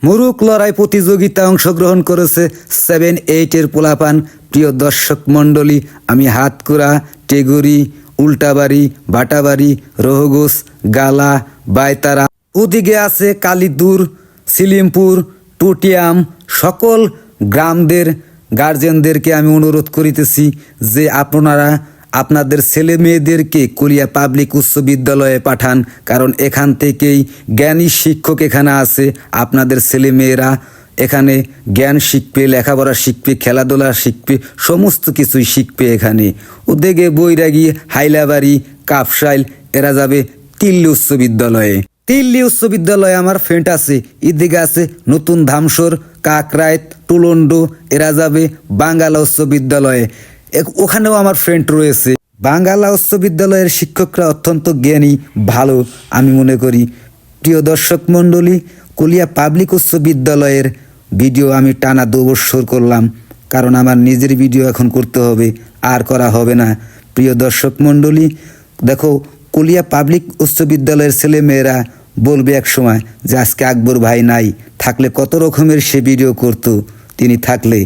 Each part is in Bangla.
মুরুক লড়াই প্রতিযোগিতায় অংশগ্রহণ করেছে 7-8 পোলাপান। প্রিয় দর্শক মণ্ডলী, আমি হাতকুড়া, টেগুরি, উল্টাবাড়ি, বাটাবাড়ি, রহগোস, গালা, বাইতারা, ওদিকে আছে কালীদুর, সিলিমপুর, টুটিয়াম, সকল গ্রামদের গার্জেনদেরকে আমি অনুরোধ করিতেছি যে আপনারা আপনাদের ছেলে মেয়েদেরকে কুলিয়া পাবলিক উচ্চ বিদ্যালয়ে পাঠান, কারণ এখান থেকেই জ্ঞানী শিক্ষক এখানে আছে। আপনাদের ছেলে মেয়েরা এখানে জ্ঞান শিখবে, লেখাপড়া শিখবে, খেলাধুলা শিখবে, সমস্ত কিছুই শিখবে এখানে। ওদিকে বৈরাগী, হাইলাবাড়ি, কাফসাইল এরা যাবে তিল্লি উচ্চ বিদ্যালয়ে। তিল্লি উচ্চ বিদ্যালয়ে আমার ফ্রেন্ড আছে। এদিকে আছে নতুন ধামসর, কাকরাইত, টুলন্ডো, এরা যাবে বাঙ্গালা উচ্চ বিদ্যালয়ে। ওখানেও আমার ফ্রেন্ড রয়েছে। বাঙ্গালা উচ্চ বিদ্যালয়ের শিক্ষকরা অত্যন্ত জ্ঞানী, ভালো আমি মনে করি। প্রিয় দর্শক মণ্ডলী, কুলিয়া পাবলিক উচ্চ বিদ্যালয়ের ভিডিও আমি টানা 2 বছর করলাম, কারণ আমার নিজের ভিডিও এখন করতে হবে, আর করা হবে না। প্রিয় দর্শক মণ্ডলী, দেখো কুলিয়া পাবলিক উচ্চ বিদ্যালয়ের ছেলে মেয়েরা বলবে এক সময় যে আজকে আকবর ভাই নাই, থাকলে কত রকমের সে ভিডিও করতো। তিনি থাকলে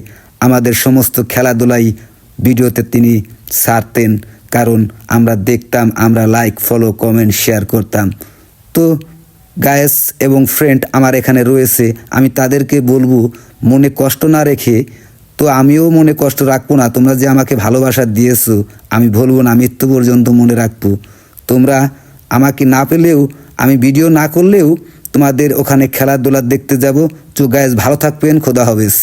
আমাদের সমস্ত খেলাধুলাই ভিডিওতে তিনি ছাড়তেন, কারণ আমরা দেখতাম, আমরা লাইক, ফলো, কমেন্ট, শেয়ার করতাম। তো গায়েস এবং ফ্রেন্ড আমার এখানে রয়েছে, আমি তাদেরকে বলবো মনে কষ্ট না রেখে, তো আমিও মনে কষ্ট রাখবো না। তোমরা যে আমাকে ভালোবাসা দিয়েছো আমি বলবো না, মৃত্যু পর্যন্ত মনে রাখবো। তোমরা আমাকে না পেলেও, আমি ভিডিও না করলেও তোমাদের ওখানে খেলাধুলা দেখতে যাব। তো গায়েস ভালো থাকবেন, খোদা হাফেজ।